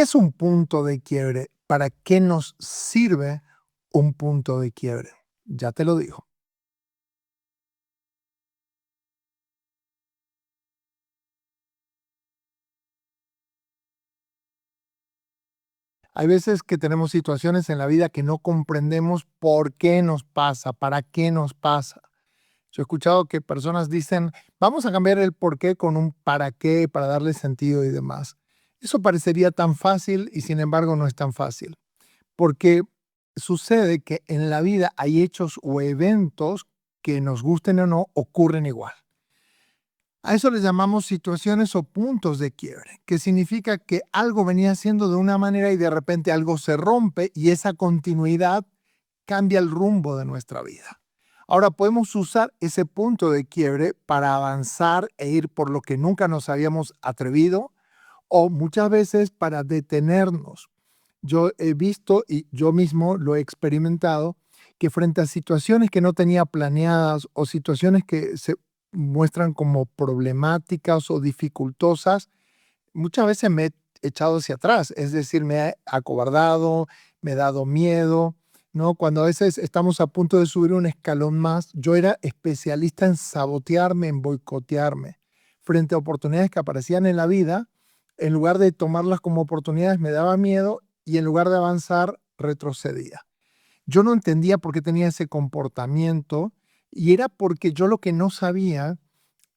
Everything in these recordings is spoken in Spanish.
¿Qué es un punto de quiebre? ¿Para qué nos sirve un punto de quiebre? Ya te lo digo. Hay veces que tenemos situaciones en la vida que no comprendemos por qué nos pasa, para qué nos pasa. Yo he escuchado que personas dicen, vamos a cambiar el por qué con un para qué, para darle sentido y demás. Eso parecería tan fácil y sin embargo no es tan fácil, porque sucede que en la vida hay hechos o eventos que nos gusten o no, ocurren igual. A eso le llamamos situaciones o puntos de quiebre, que significa que algo venía siendo de una manera y de repente algo se rompe y esa continuidad cambia el rumbo de nuestra vida. Ahora podemos usar ese punto de quiebre para avanzar e ir por lo que nunca nos habíamos atrevido o muchas veces para detenernos. Yo he visto y yo mismo lo he experimentado que frente a situaciones que no tenía planeadas o situaciones que se muestran como problemáticas o dificultosas, muchas veces me he echado hacia atrás, es decir, me he acobardado, me he dado miedo, ¿no? Cuando a veces estamos a punto de subir un escalón más, yo era especialista en sabotearme, en boicotearme. Frente a oportunidades que aparecían en la vida, en lugar de tomarlas como oportunidades, me daba miedo y en lugar de avanzar, retrocedía. Yo no entendía por qué tenía ese comportamiento y era porque yo lo que no sabía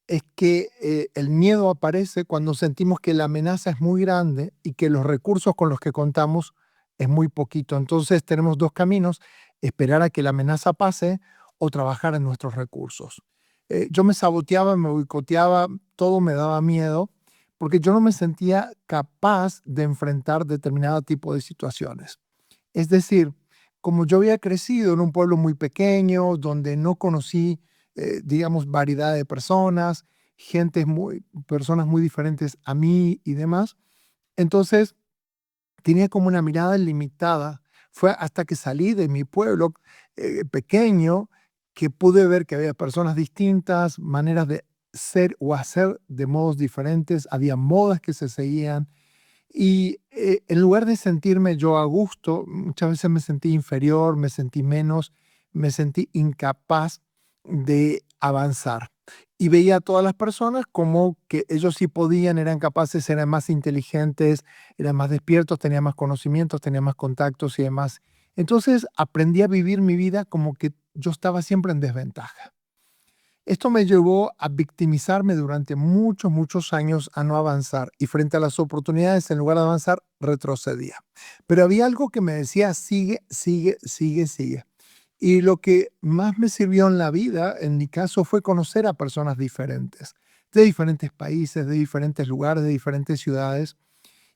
es que el miedo aparece cuando sentimos que la amenaza es muy grande y que los recursos con los que contamos es muy poquito. Entonces tenemos dos caminos, esperar a que la amenaza pase o trabajar en nuestros recursos. Yo me saboteaba, me boicoteaba, todo me daba miedo porque yo no me sentía capaz de enfrentar determinado tipo de situaciones. Es decir, como yo había crecido en un pueblo muy pequeño, donde no conocí, digamos, variedad de personas, personas muy diferentes a mí y demás, entonces tenía como una mirada limitada. Fue hasta que salí de mi pueblo pequeño que pude ver que había personas distintas, maneras de ser o hacer de modos diferentes, había modas que se seguían y, en lugar de sentirme yo a gusto, muchas veces me sentí inferior, me sentí menos, me sentí incapaz de avanzar. Y veía a todas las personas como que ellos sí podían, eran capaces, eran más inteligentes, eran más despiertos, tenían más conocimientos, tenían más contactos y demás. Entonces aprendí a vivir mi vida como que yo estaba siempre en desventaja. Esto me llevó a victimizarme durante muchos, muchos años, a no avanzar y frente a las oportunidades, en lugar de avanzar, retrocedía. Pero había algo que me decía, sigue, sigue, sigue, sigue. Y lo que más me sirvió en la vida, en mi caso, fue conocer a personas diferentes, de diferentes países, de diferentes lugares, de diferentes ciudades.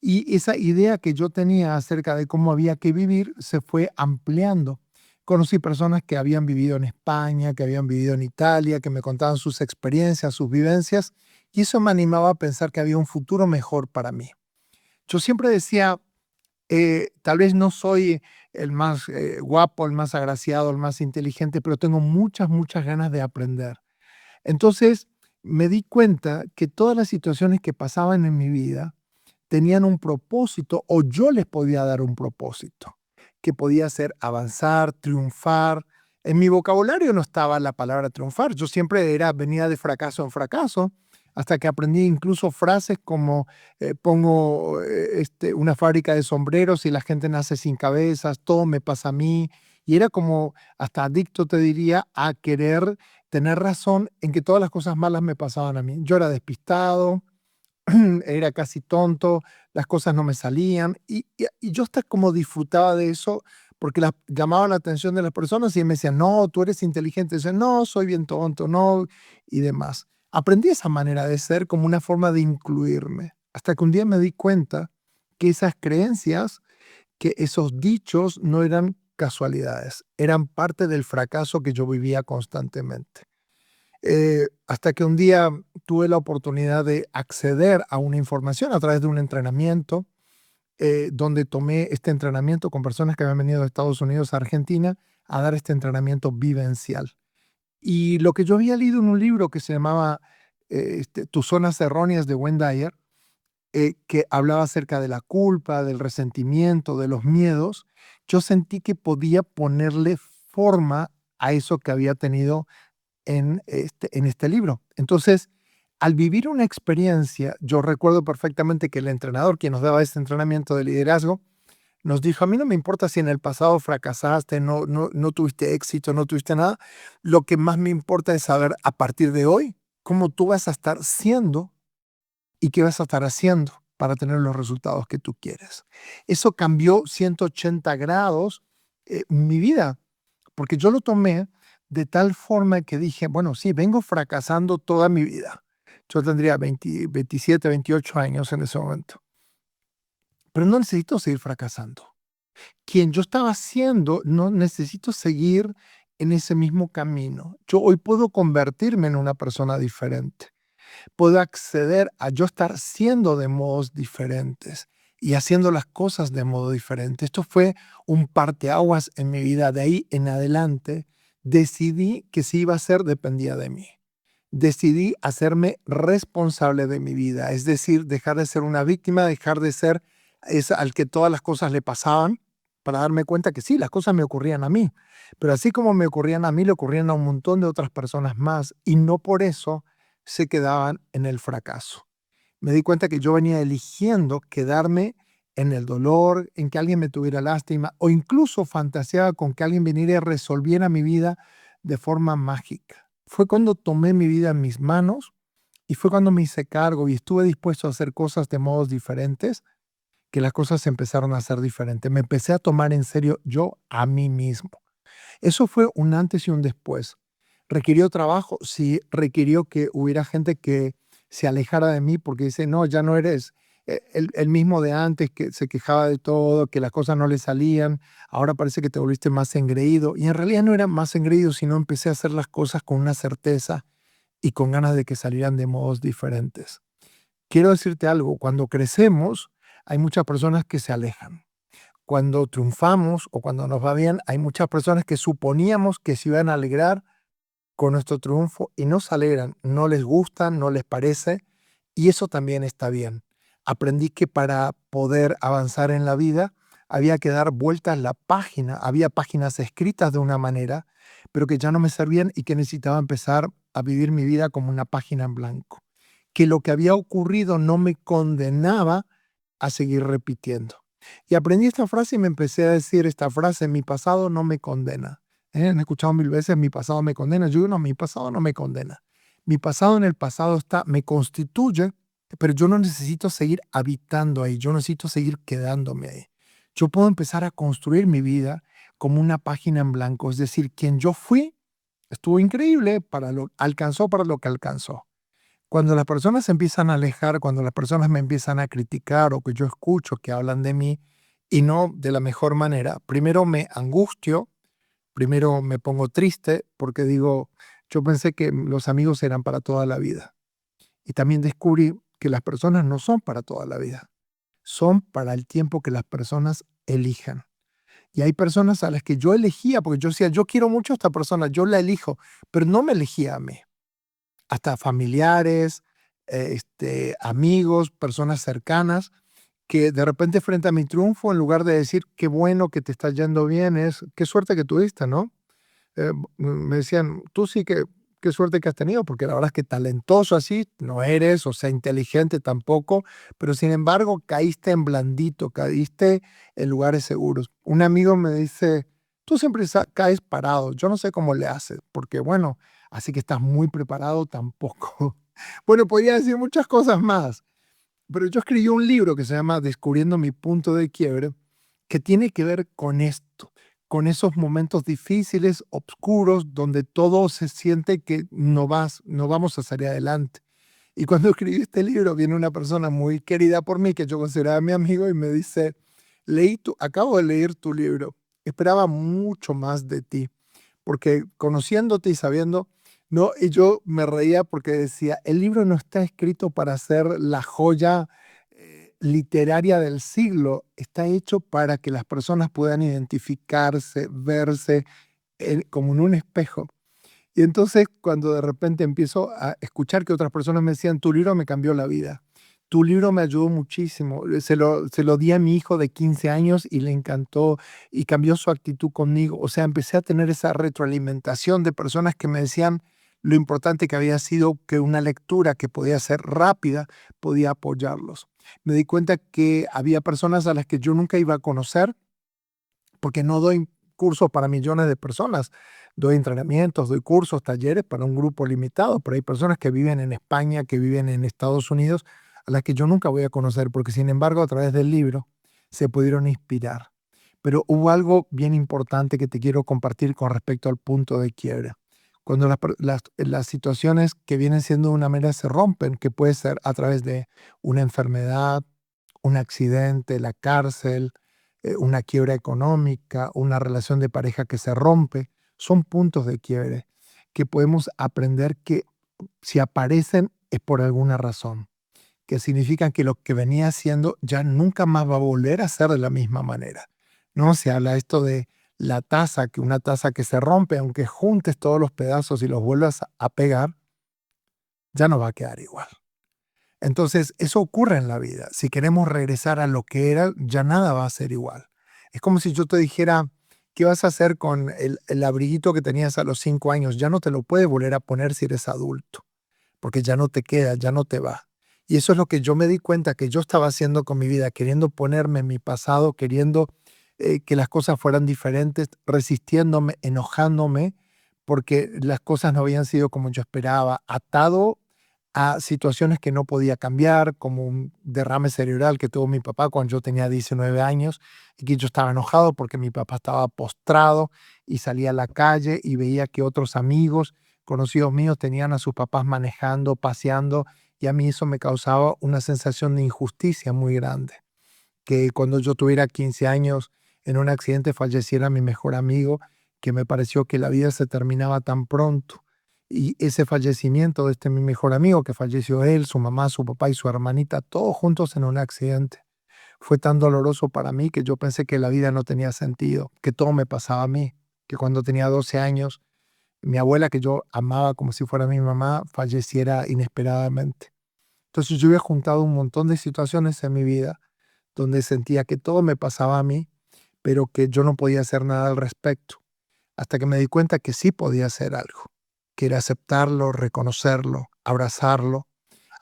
Y esa idea que yo tenía acerca de cómo había que vivir se fue ampliando. Conocí personas que habían vivido en España, que habían vivido en Italia, que me contaban sus experiencias, sus vivencias, y eso me animaba a pensar que había un futuro mejor para mí. Yo siempre decía, tal vez no soy el más guapo, el más agraciado, el más inteligente, pero tengo muchas, muchas ganas de aprender. Entonces me di cuenta que todas las situaciones que pasaban en mi vida tenían un propósito o yo les podía dar un propósito, que podía ser avanzar, triunfar. En mi vocabulario no estaba la palabra triunfar, yo siempre venía de fracaso en fracaso, hasta que aprendí incluso frases como pongo una fábrica de sombreros y la gente nace sin cabezas, todo me pasa a mí, y era como hasta adicto, te diría, a querer tener razón en que todas las cosas malas me pasaban a mí. Yo era despistado, era casi tonto, las cosas no me salían y yo hasta como disfrutaba de eso porque llamaba la atención de las personas y me decían, no, tú eres inteligente, y yo, no, soy bien tonto, no, y demás. Aprendí esa manera de ser como una forma de incluirme, hasta que un día me di cuenta que esas creencias, que esos dichos no eran casualidades, eran parte del fracaso que yo vivía constantemente. Hasta que un día tuve la oportunidad de acceder a una información a través de un entrenamiento, donde tomé este entrenamiento con personas que habían venido de Estados Unidos a Argentina a dar este entrenamiento vivencial. Y lo que yo había leído en un libro que se llamaba Tus zonas erróneas de Wayne Dyer, que hablaba acerca de la culpa, del resentimiento, de los miedos, yo sentí que podía ponerle forma a eso que había tenido en este libro. Entonces, al vivir una experiencia, yo recuerdo perfectamente que el entrenador, quien nos daba este entrenamiento de liderazgo, nos dijo: a mí no me importa si en el pasado fracasaste, no tuviste éxito, no tuviste nada. Lo que más me importa es saber a partir de hoy cómo tú vas a estar siendo y qué vas a estar haciendo para tener los resultados que tú quieres. Eso cambió 180 grados mi vida, porque yo lo tomé de tal forma que dije, bueno, sí, vengo fracasando toda mi vida. Yo tendría 20, 27, 28 años en ese momento, pero no necesito seguir fracasando. Quien yo estaba siendo, no necesito seguir en ese mismo camino. Yo hoy puedo convertirme en una persona diferente. Puedo acceder a yo estar siendo de modos diferentes y haciendo las cosas de modo diferente. Esto fue un parteaguas en mi vida. De ahí en adelante decidí que si iba a ser dependía de mí. Decidí hacerme responsable de mi vida, es decir, dejar de ser una víctima, dejar de ser esa al que todas las cosas le pasaban, para darme cuenta que sí, las cosas me ocurrían a mí, pero así como me ocurrían a mí, le ocurrían a un montón de otras personas más, y no por eso se quedaban en el fracaso. Me di cuenta que yo venía eligiendo quedarme en el dolor, en que alguien me tuviera lástima, o incluso fantaseaba con que alguien viniera y resolviera mi vida de forma mágica. Fue cuando tomé mi vida en mis manos y fue cuando me hice cargo y estuve dispuesto a hacer cosas de modos diferentes, que las cosas empezaron a ser diferentes. Me empecé a tomar en serio yo a mí mismo. Eso fue un antes y un después. ¿Requirió trabajo? Sí, requirió que hubiera gente que se alejara de mí porque dice, no, ya no eres el mismo de antes que se quejaba de todo, que las cosas no le salían, ahora parece que te volviste más engreído. Y en realidad no era más engreído, sino empecé a hacer las cosas con una certeza y con ganas de que salieran de modos diferentes. Quiero decirte algo, cuando crecemos hay muchas personas que se alejan. Cuando triunfamos o cuando nos va bien, hay muchas personas que suponíamos que se iban a alegrar con nuestro triunfo y no se alegran, no les gusta, no les parece, y eso también está bien. Aprendí que para poder avanzar en la vida había que dar vueltas la página, había páginas escritas de una manera, pero que ya no me servían y que necesitaba empezar a vivir mi vida como una página en blanco. Que lo que había ocurrido no me condenaba a seguir repitiendo. Y aprendí esta frase y me empecé a decir esta frase: mi pasado no me condena. Han escuchado mil veces, mi pasado me condena. Yo digo, no, mi pasado no me condena. Mi pasado en el pasado está, me constituye, pero yo no necesito seguir habitando ahí, yo necesito seguir quedándome ahí. Yo puedo empezar a construir mi vida como una página en blanco, es decir, quien yo fui estuvo increíble, alcanzó para lo que alcanzó. Cuando las personas se empiezan a alejar, cuando las personas me empiezan a criticar o que yo escucho que hablan de mí y no de la mejor manera, primero me angustio, primero me pongo triste porque digo, yo pensé que los amigos eran para toda la vida. Y también descubrí que las personas no son para toda la vida, son para el tiempo que las personas elijan. Y hay personas a las que yo elegía, porque yo decía, yo quiero mucho a esta persona, yo la elijo, pero no me elegía a mí. Hasta familiares, amigos, personas cercanas, que de repente frente a mi triunfo, en lugar de decir qué bueno que te está yendo bien, es qué suerte que tuviste, ¿no? Me decían, tú sí que, qué suerte que has tenido, porque la verdad es que talentoso así no eres, o sea, inteligente tampoco, pero sin embargo caíste en blandito, caíste en lugares seguros. Un amigo me dice, tú siempre caes parado, yo no sé cómo le haces, porque bueno, así que estás muy preparado tampoco. Bueno, podría decir muchas cosas más, pero yo escribí un libro que se llama Descubriendo mi punto de quiebre, que tiene que ver con esto, con esos momentos difíciles, oscuros, donde todo se siente que no vamos a salir adelante. Y cuando escribí este libro, viene una persona muy querida por mí, que yo consideraba mi amigo, y me dice, acabo de leer tu libro, esperaba mucho más de ti, porque conociéndote y sabiendo, no, y yo me reía porque decía, el libro no está escrito para ser la joya literaria del siglo, está hecho para que las personas puedan identificarse, verse como en un espejo. Y entonces cuando de repente empiezo a escuchar que otras personas me decían, tu libro me cambió la vida, Tu libro me ayudó muchísimo. Se lo di a mi hijo de 15 años y le encantó y cambió su actitud conmigo. O sea, empecé a tener esa retroalimentación de personas que me decían lo importante que había sido que una lectura que podía ser rápida podía apoyarlos. Me di cuenta que había personas a las que yo nunca iba a conocer porque no doy cursos para millones de personas. Doy entrenamientos, doy cursos, talleres para un grupo limitado, pero hay personas que viven en España, que viven en Estados Unidos, a las que yo nunca voy a conocer, porque sin embargo a través del libro se pudieron inspirar. Pero hubo algo bien importante que te quiero compartir con respecto al punto de quiebre. Cuando las situaciones que vienen siendo de una manera se rompen, que puede ser a través de una enfermedad, un accidente, la cárcel, una quiebra económica, una relación de pareja que se rompe, son puntos de quiebre que podemos aprender que si aparecen es por alguna razón, que significan que lo que venía haciendo ya nunca más va a volver a ser de la misma manera. No se habla esto de la taza, que una taza que se rompe, aunque juntes todos los pedazos y los vuelvas a pegar, ya no va a quedar igual. Entonces, eso ocurre en la vida. Si queremos regresar a lo que era, ya nada va a ser igual. Es como si yo te dijera, ¿qué vas a hacer con el abriguito que tenías a los 5 años? Ya no te lo puedes volver a poner si eres adulto, porque ya no te queda, ya no te va. Y eso es lo que yo me di cuenta que yo estaba haciendo con mi vida, queriendo ponerme en mi pasado, queriendo que las cosas fueran diferentes, resistiéndome, enojándome, porque las cosas no habían sido como yo esperaba, atado a situaciones que no podía cambiar, como un derrame cerebral que tuvo mi papá cuando yo tenía 19 años y que yo estaba enojado porque mi papá estaba postrado y salía a la calle y veía que otros amigos, conocidos míos, tenían a sus papás manejando, paseando y a mí eso me causaba una sensación de injusticia muy grande. Que cuando yo tuviera 15 años en un accidente falleciera mi mejor amigo, que me pareció que la vida se terminaba tan pronto. Y ese fallecimiento de este mi mejor amigo, que falleció él, su mamá, su papá y su hermanita, todos juntos en un accidente, fue tan doloroso para mí que yo pensé que la vida no tenía sentido, que todo me pasaba a mí, que cuando tenía 12 años, mi abuela, que yo amaba como si fuera mi mamá, falleciera inesperadamente. Entonces yo había juntado un montón de situaciones en mi vida donde sentía que todo me pasaba a mí, pero que yo no podía hacer nada al respecto, hasta que me di cuenta que sí podía hacer algo, que era aceptarlo, reconocerlo, abrazarlo,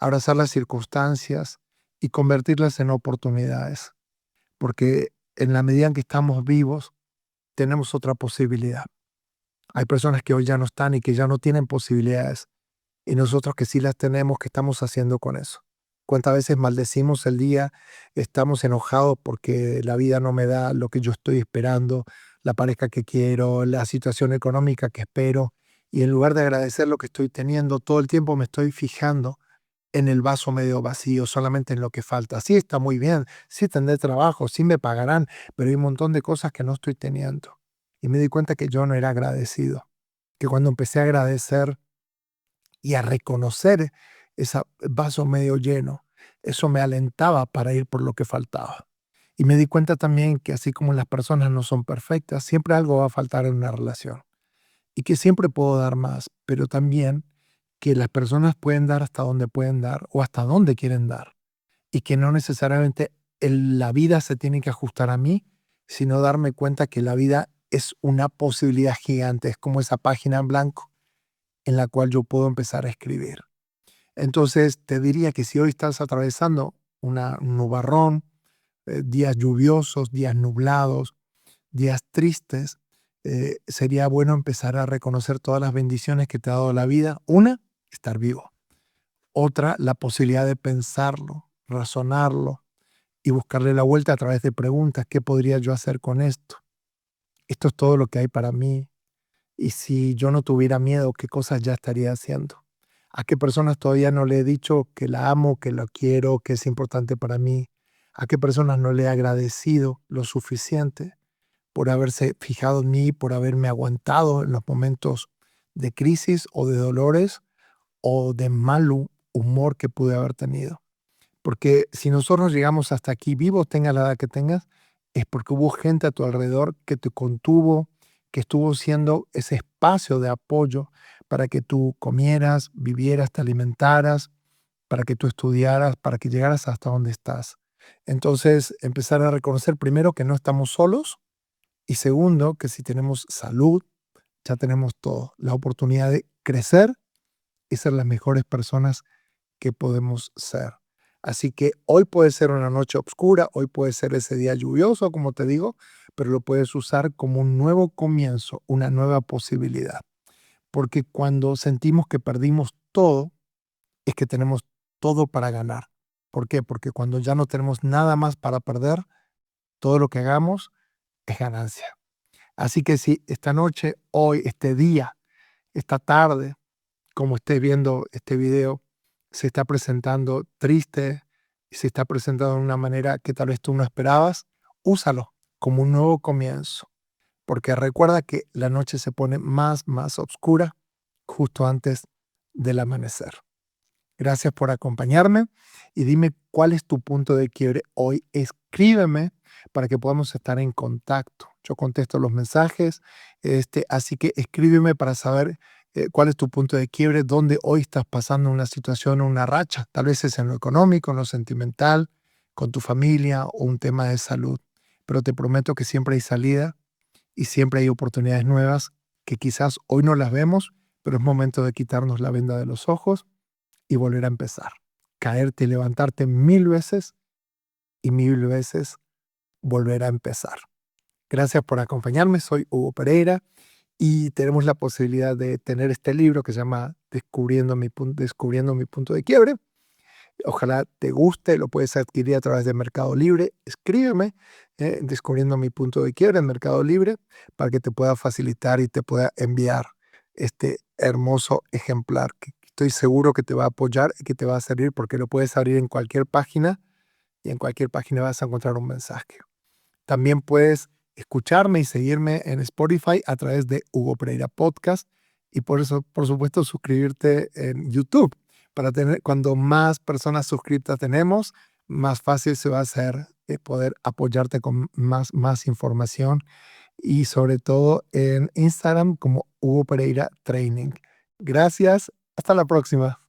abrazar las circunstancias y convertirlas en oportunidades, porque en la medida en que estamos vivos, tenemos otra posibilidad. Hay personas que hoy ya no están y que ya no tienen posibilidades, y nosotros que sí las tenemos, ¿qué estamos haciendo con eso? ¿Cuántas veces maldecimos el día? Estamos enojados porque la vida no me da lo que yo estoy esperando, la pareja que quiero, la situación económica que espero. Y en lugar de agradecer lo que estoy teniendo, todo el tiempo me estoy fijando en el vaso medio vacío, solamente en lo que falta. Sí está muy bien, sí tendré trabajo, sí me pagarán, pero hay un montón de cosas que no estoy teniendo. Y me di cuenta que yo no era agradecido, que cuando empecé a agradecer y a reconocer ese vaso medio lleno, eso me alentaba para ir por lo que faltaba. Y me di cuenta también que así como las personas no son perfectas, siempre algo va a faltar en una relación y que siempre puedo dar más, pero también que las personas pueden dar hasta donde pueden dar o hasta donde quieren dar y que no necesariamente la vida se tiene que ajustar a mí, sino darme cuenta que la vida es una posibilidad gigante, es como esa página en blanco en la cual yo puedo empezar a escribir. Entonces, te diría que si hoy estás atravesando un nubarrón, días lluviosos, días nublados, días tristes, sería bueno empezar a reconocer todas las bendiciones que te ha dado la vida. Una, estar vivo. Otra, la posibilidad de pensarlo, razonarlo y buscarle la vuelta a través de preguntas. ¿Qué podría yo hacer con esto? Esto es todo lo que hay para mí. Y si yo no tuviera miedo, ¿qué cosas ya estaría haciendo? ¿A qué personas todavía no le he dicho que la amo, que la quiero, que es importante para mí? ¿A qué personas no le he agradecido lo suficiente por haberse fijado en mí, por haberme aguantado en los momentos de crisis o de dolores o de mal humor que pude haber tenido? Porque si nosotros llegamos hasta aquí vivos, tenga la edad que tengas, es porque hubo gente a tu alrededor que te contuvo, que estuvo siendo ese espacio de apoyo para que tú comieras, vivieras, te alimentaras, para que tú estudiaras, para que llegaras hasta donde estás. Entonces, empezar a reconocer primero que no estamos solos y segundo, que si tenemos salud, ya tenemos todo, la oportunidad de crecer y ser las mejores personas que podemos ser. Así que hoy puede ser una noche oscura, hoy puede ser ese día lluvioso, como te digo, pero lo puedes usar como un nuevo comienzo, una nueva posibilidad. Porque cuando sentimos que perdimos todo, es que tenemos todo para ganar. ¿Por qué? Porque cuando ya no tenemos nada más para perder, todo lo que hagamos es ganancia. Así que si esta noche, hoy, este día, esta tarde, como estés viendo este video, se está presentando triste y se está presentando de una manera que tal vez tú no esperabas, úsalo como un nuevo comienzo. Porque recuerda que la noche se pone más oscura justo antes del amanecer. Gracias por acompañarme y dime cuál es tu punto de quiebre hoy. Escríbeme para que podamos estar en contacto. Yo contesto los mensajes, así que escríbeme para saber cuál es tu punto de quiebre, dónde hoy estás pasando una situación o una racha. Tal vez es en lo económico, en lo sentimental, con tu familia o un tema de salud. Pero te prometo que siempre hay salida y siempre hay oportunidades nuevas que quizás hoy no las vemos, pero es momento de quitarnos la venda de los ojos y volver a empezar. Caerte y levantarte 1000 veces y 1000 veces volver a empezar. Gracias por acompañarme. Soy Hugo Pereira y tenemos la posibilidad de tener este libro que se llama Descubriendo mi punto de quiebre. Ojalá te guste, lo puedes adquirir a través de Mercado Libre. Escríbeme Descubriendo mi punto de quiebre en Mercado Libre para que te pueda facilitar y te pueda enviar este hermoso ejemplar que estoy seguro que te va a apoyar y que te va a servir porque lo puedes abrir en cualquier página y en cualquier página vas a encontrar un mensaje. También puedes escucharme y seguirme en Spotify a través de Hugo Pereira Podcast y por eso, por supuesto, suscribirte en YouTube para tener, cuando más personas suscritas tenemos, más fácil se va a hacer poder apoyarte con más información y sobre todo en Instagram como Hugo Pereira Training. Gracias, hasta la próxima.